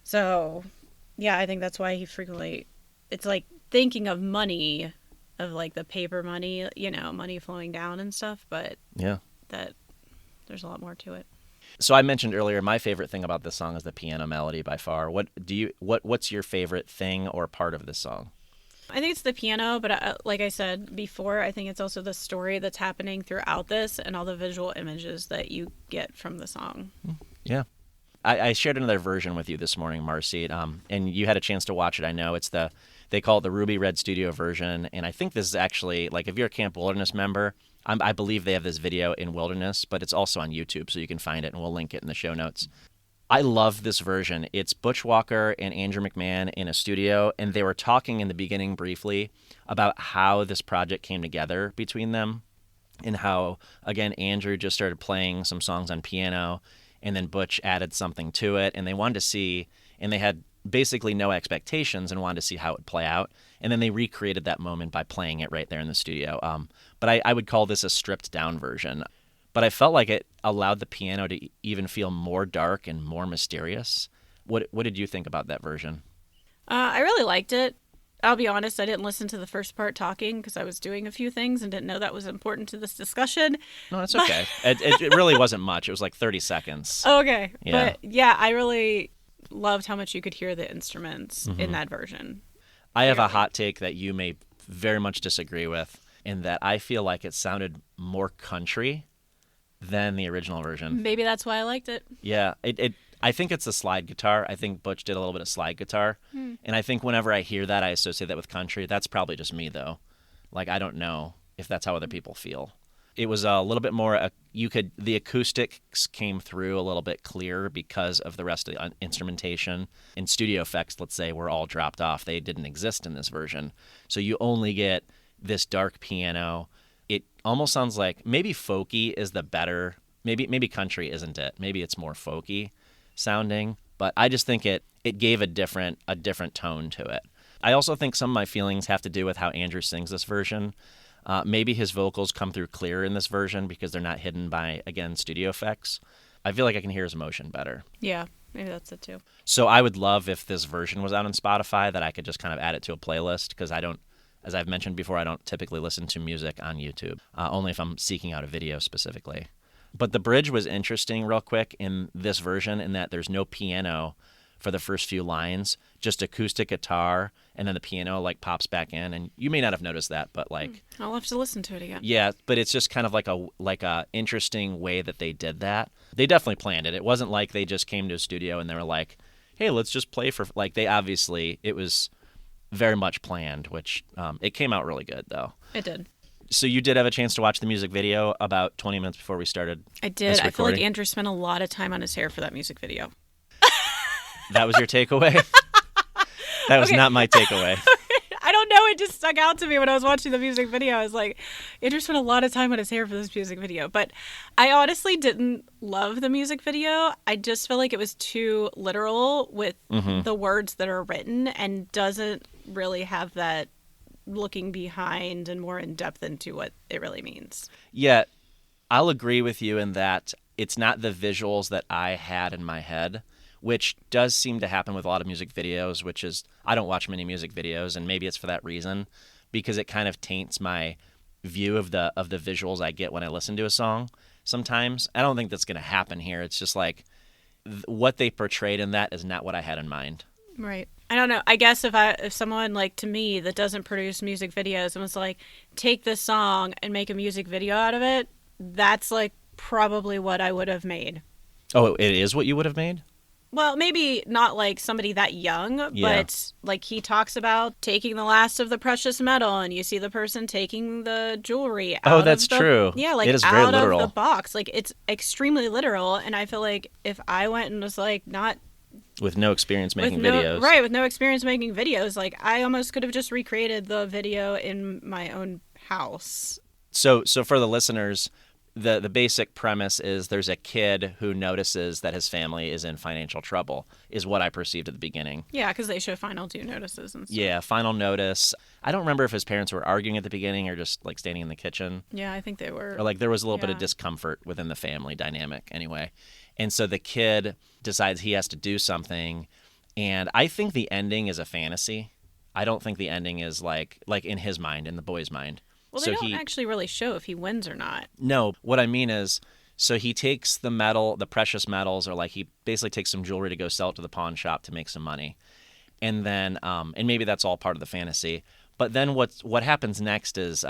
So yeah, I think that's why he frequently, it's like thinking of money, of like the paper money, money flowing down and stuff, but that there's a lot more to it. So I mentioned earlier, my favorite thing about this song is the piano melody by far. What's your favorite thing or part of this song? I think it's the piano, but like I said before, I think it's also the story that's happening throughout this and all the visual images that you get from the song. Yeah. I shared another version with you this morning, Marci, and you had a chance to watch it. I know they call it the Ruby Red Studio version, and I think this is actually, like, if you're a Camp Wilderness member, I believe they have this video in Wilderness, but it's also on YouTube, so you can find it, and we'll link it in the show notes. I love this version. It's Butch Walker and Andrew McMahon in a studio, and they were talking in the beginning briefly about how this project came together between them, and how, again, Andrew just started playing some songs on piano, and then Butch added something to it, and they wanted to see, and they had basically no expectations and wanted to see how it would play out. And then they recreated that moment by playing it right there in the studio. But I would call this a stripped down version. But I felt like it allowed the piano to even feel more dark and more mysterious. What did you think about that version? I really liked it. I'll be honest, I didn't listen to the first part talking because I was doing a few things and didn't know that was important to this discussion. No, that's okay. It really wasn't much. It was like 30 seconds. Okay. Yeah. But yeah, I really loved how much you could hear the instruments in that version. I have a hot take that you may very much disagree with, in that I feel like it sounded more country than the original version. Maybe that's why I liked it. Yeah. I think it's the slide guitar. I think Butch did a little bit of slide guitar. And I think whenever I hear that, I associate that with country. That's probably just me, though. Like, I don't know if that's how other people feel. It was a little bit more, the acoustics came through a little bit clearer because of the rest of the instrumentation. And studio effects, let's say, were all dropped off. They didn't exist in this version. So you only get this dark piano. It almost sounds like maybe folky is the better, maybe country isn't it. Maybe it's more folky sounding, but I just think it gave a different tone to it. I also think some of my feelings have to do with how Andrew sings this version. Maybe his vocals come through clearer in this version because they're not hidden by, again, studio effects. I feel like I can hear his emotion better. Yeah, maybe that's it too. So I would love if this version was out on Spotify, that I could just kind of add it to a playlist, because I don't, as I've mentioned before, I don't typically listen to music on YouTube, only if I'm seeking out a video specifically. But the bridge was interesting real quick in this version, in that there's no piano for the first few lines, just acoustic guitar, and then the piano like pops back in. And you may not have noticed that, but like I'll have to listen to it again. yeah, but it's just kind of like a interesting way that they did that. They definitely planned it. It wasn't like they just came to a studio and they were like, hey, let's just play for like they obviously it was very much planned, which it came out really good though. It did. So you did have a chance to watch the music video about 20 minutes before we started. I did. I feel like Andrew spent a lot of time on his hair for that music video. That was your takeaway? That was not my takeaway. I don't know. It just stuck out to me when I was watching the music video. I was like, Andrew spent a lot of time on his hair for this music video. But I honestly didn't love the music video. I just feel like it was too literal with the words that are written and doesn't really have that looking behind and more in depth into what it really means. Yeah, I'll agree with you in that it's not the visuals that I had in my head, which does seem to happen with a lot of music videos, which is I don't watch many music videos, and maybe it's for that reason, because it kind of taints my view of the visuals I get when I listen to a song sometimes. I don't think that's going to happen here. It's just like what they portrayed in that is not what I had in mind. Right. I don't know. I guess if someone like to me that doesn't produce music videos and was like, take this song and make a music video out of it, that's like probably what I would have made. Oh, it is what you would have made? Well, maybe not like somebody that young, but like he talks about taking the last of the precious metal and you see the person taking the jewelry out that's true. Yeah, like it is out very literal. of the box. Like it's extremely literal. And I feel like if I went and was like not with no experience making videos. Right, with no experience making videos. Like, I almost could have just recreated the video in my own house. So for the listeners, the basic premise is there's a kid who notices that his family is in financial trouble, is what I perceived at the beginning. Yeah, because they show final 2 notices and stuff. Yeah, final notice. I don't remember if his parents were arguing at the beginning or just, like, standing in the kitchen. Yeah, I think they were. Or, like, there was a little bit of discomfort within the family dynamic anyway. And so the kid decides he has to do something, and I think the ending is a fantasy. I don't think the ending is like in his mind, in the boy's mind. Well, they don't actually really show if he wins or not. No, what I mean is, so he takes the metal, the precious metals, or like he basically takes some jewelry to go sell it to the pawn shop to make some money. And then, and maybe that's all part of the fantasy. But then what happens next is,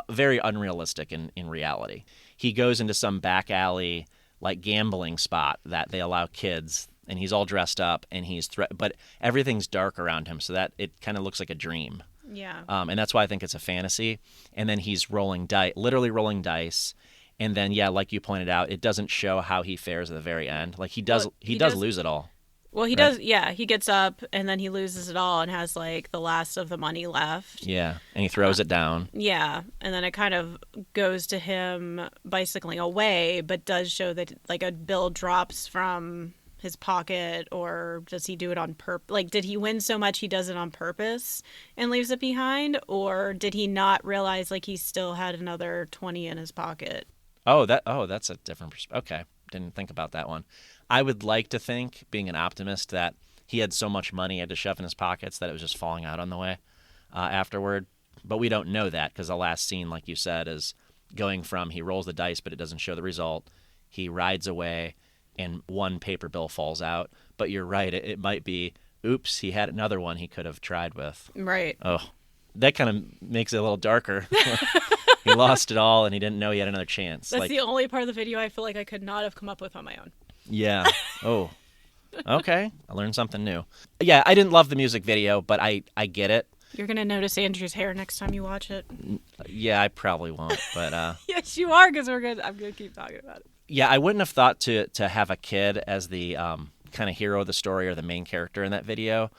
very unrealistic in reality. He goes into some back alley, like gambling spot that they allow kids, and he's all dressed up and he's but everything's dark around him, so that it kind of looks like a dream. Yeah. And that's why I think it's a fantasy. And then he's literally rolling dice. And then, yeah, like you pointed out, it doesn't show how he fares at the very end. Like he does lose it all. Well, he does. Yeah, he gets up and then he loses it all and has like the last of the money left. Yeah, and he throws it down. Yeah, and then it kind of goes to him bicycling away, but does show that like a bill drops from his pocket, or does he do it on purpose? Like, did he win so much he does it on purpose and leaves it behind, or did he not realize like he still had another 20 in his pocket? That's a different perspective. Okay, didn't think about that one. I would like to think, being an optimist, that he had so much money he had to shove in his pockets that it was just falling out on the way afterward. But we don't know that because the last scene, like you said, is going from he rolls the dice, but it doesn't show the result. He rides away, and one paper bill falls out. But you're right, it might be, oops, he had another one he could have tried with. Right. Oh, that kind of makes it a little darker. He lost it all, and he didn't know he had another chance. That's the only part of the video I feel like I could not have come up with on my own. Yeah. Oh. Okay. I learned something new. Yeah, I didn't love the music video, but I get it. You're going to notice Andrew's hair next time you watch it. Yeah, I probably won't, but yes, you are, because I'm going to keep talking about it. Yeah, I wouldn't have thought to have a kid as the kind of hero of the story or the main character in that video,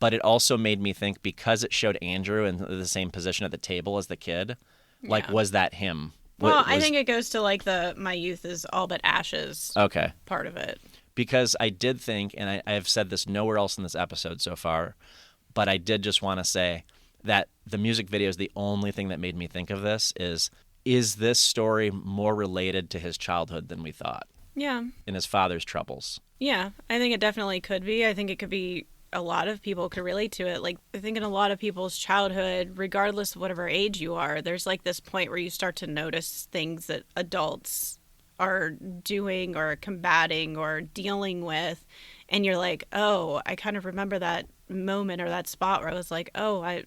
but it also made me think, because it showed Andrew in the same position at the table as the kid, like, was that him? Well, I think it goes to like my youth is all but ashes. Okay. Part of it. Because I did think, and I have said this nowhere else in this episode so far, but I did just want to say that the music video is the only thing that made me think of this. Is this story more related to his childhood than we thought? Yeah. And his father's troubles? Yeah, I think it definitely could be. I think it could be. A lot of people could relate to it. Like, I think in a lot of people's childhood, regardless of whatever age you are, there's like this point where you start to notice things that adults are doing or combating or dealing with. And you're like, oh, I kind of remember that moment or that spot where I was like, oh, I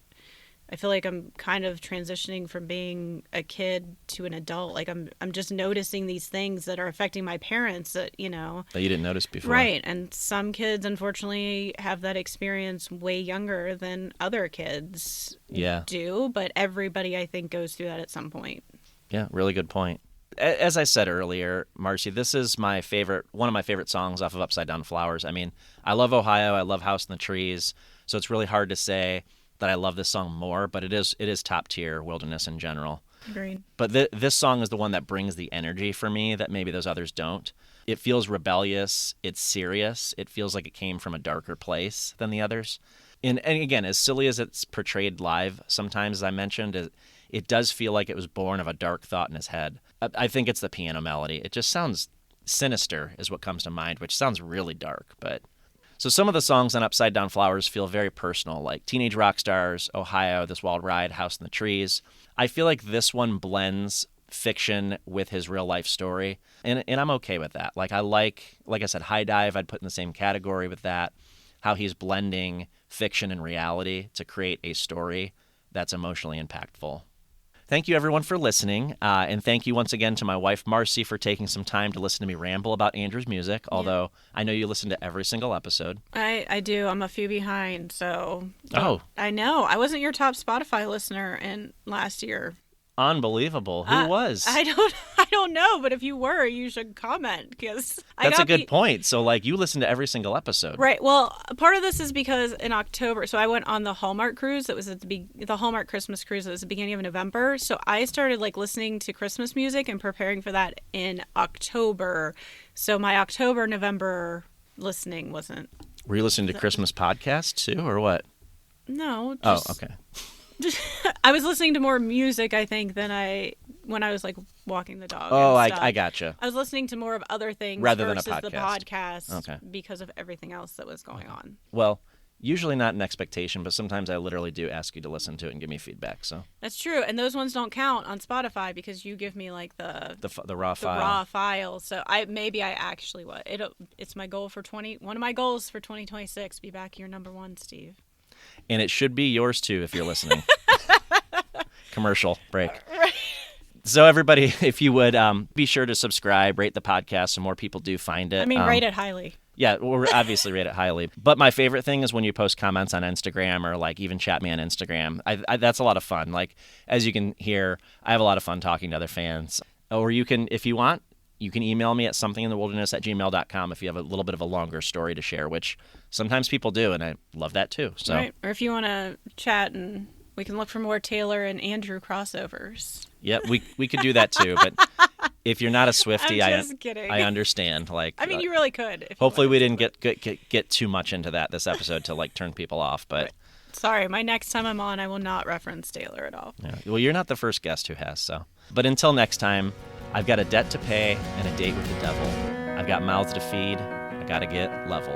feel like I'm kind of transitioning from being a kid to an adult. Like I'm just noticing these things that are affecting my parents that, you know. That you didn't notice before. Right. And some kids, unfortunately, have that experience way younger than other kids do. But everybody, I think, goes through that at some point. Yeah, really good point. As I said earlier, Marci, this is one of my favorite songs off of Upside Down Flowers. I mean, I love Ohio. I love House in the Trees. So it's really hard to say that I love this song more, but it is top tier Wilderness in general. Agreed. But this song is the one that brings the energy for me that maybe those others don't. It feels rebellious. It's serious. It feels like it came from a darker place than the others. And again, as silly as it's portrayed live, sometimes, as I mentioned, it does feel like it was born of a dark thought in his head. I think it's the piano melody. It just sounds sinister is what comes to mind, which sounds really dark. But so some of the songs on Upside Down Flowers feel very personal, like Teenage Rock Stars, Ohio, This Wild Ride, House in the Trees. I feel like this one blends fiction with his real life story, and I'm okay with that. Like I said, High Dive I'd put in the same category with that, how he's blending fiction and reality to create a story that's emotionally impactful. Thank you, everyone, for listening. And thank you once again to my wife, Marci, for taking some time to listen to me ramble about Andrew's music, although I know you listen to every single episode. I do. I'm a few behind, so... Oh. I know. I wasn't your top Spotify listener last year. Unbelievable. Who was? I don't know, but if you were, you should comment because that's a good point. So like you listen to every single episode. Right. Well, part of this is because in October, so I went on the Hallmark cruise. It was the Hallmark Christmas cruise. It was the beginning of November. So I started like listening to Christmas music and preparing for that in October. So my October, November listening wasn't. Were you listening to Christmas podcasts too, or what? No. Okay. I was listening to more music, I think, than when I was like walking the dog. Oh, I gotcha. I was listening to more of other things rather than versus a podcast. The podcast because of everything else that was going on. Well, usually not an expectation, but sometimes I literally do ask you to listen to it and give me feedback. So that's true, and those ones don't count on Spotify because you give me like the raw file. The raw file. So it's my goal for one of my goals for 2026. Be back your number one, Steve. And it should be yours, too, if you're listening. Commercial break. Right. So, everybody, if you would, be sure to subscribe, rate the podcast so more people do find it. I mean, rate it highly. Yeah, we'll obviously rate it highly. But my favorite thing is when you post comments on Instagram or, like, even chat me on Instagram. That's a lot of fun. Like, as you can hear, I have a lot of fun talking to other fans. Or you can, if you want, you can email me at somethinginthewilderness@gmail.com if you have a little bit of a longer story to share, which sometimes people do, and I love that too. So, right. Or if you want to chat and we can look for more Taylor and Andrew crossovers. Yeah, we could do that too. But if you're not a Swiftie, kidding. I understand. Like, I mean, you really could. Hopefully, we didn't get too much into this episode to like turn people off. But right. Sorry, my next time I'm on, I will not reference Taylor at all. Yeah. Well, you're not the first guest who has. So, but until next time. I've got a debt to pay and a date with the devil. I've got mouths to feed. I got to get level.